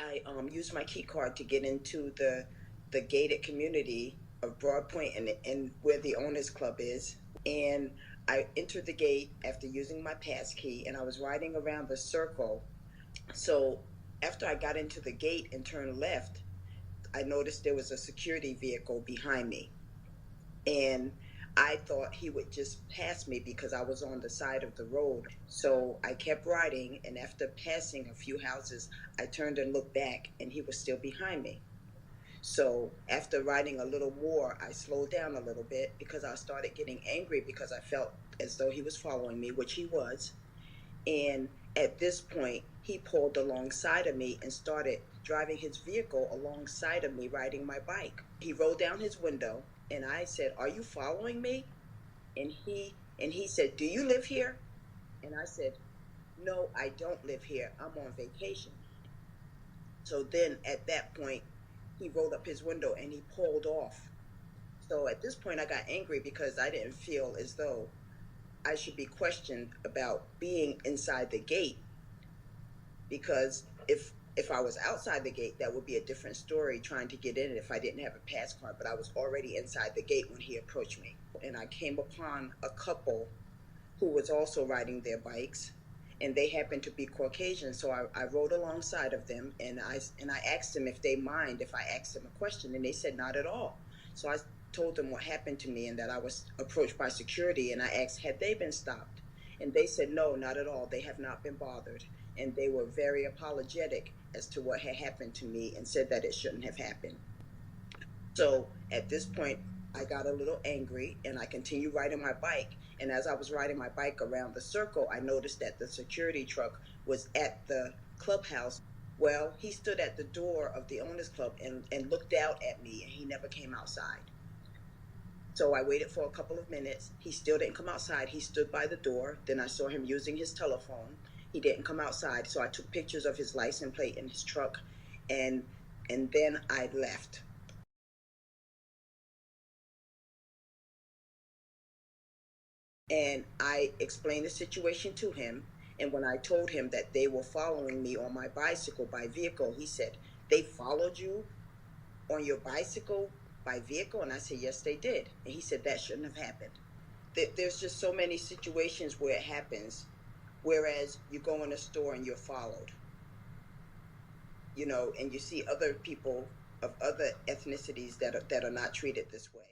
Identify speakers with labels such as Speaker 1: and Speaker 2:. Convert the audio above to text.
Speaker 1: I used my key card to get into the gated community of Broadpoint and where the owners club is. And I entered the gate after using my pass key, and I was riding around the circle. So after I got into the gate and turned left, I noticed there was a security vehicle behind me. And I thought he would just pass me because I was on the side of the road. So I kept riding, and after passing a few houses, I turned and looked back, and he was still behind me. So after riding a little more, I slowed down a little bit because I started getting angry because I felt as though he was following me, which he was. And at this point, he pulled alongside of me and started driving his vehicle alongside of me riding my bike. He rolled down his window and I said, "Are you following me?" And he said, "Do you live here?" And I said, "No, I don't live here. I'm on vacation." So then at that point, he rolled up his window and he pulled off. So at this point, I got angry because I didn't feel as though I should be questioned about being inside the gate, because if I was outside the gate, that would be a different story trying to get in if I didn't have a pass card. But I was already inside the gate when he approached me. And I came upon a couple who was also riding their bikes, and they happened to be Caucasian. So I rode alongside of them, and I asked them if they mind if I asked them a question, and they said not at all. So I told them what happened to me and that I was approached by security, and I asked had they been stopped, and they said no, not at all. They have not been bothered, and they were very apologetic as to what had happened to me and said that it shouldn't have happened. So at this point, I got a little angry and I continued riding my bike. And as I was riding my bike around the circle, I noticed that the security truck was at the clubhouse. Well, he stood at the door of the owners club and looked out at me, and he never came outside. So I waited for a couple of minutes. He still didn't come outside. He stood by the door. Then I saw him using his telephone. He didn't come outside. So I took pictures of his license plate in his truck, and then I left. And I explained the situation to him. And when I told him that they were following me on my bicycle by vehicle, he said, "They followed you on your bicycle by vehicle?" And I said, "Yes, they did." And he said, "That shouldn't have happened." There's just so many situations where it happens, whereas you go in a store and you're followed, and you see other people of other ethnicities that are not treated this way.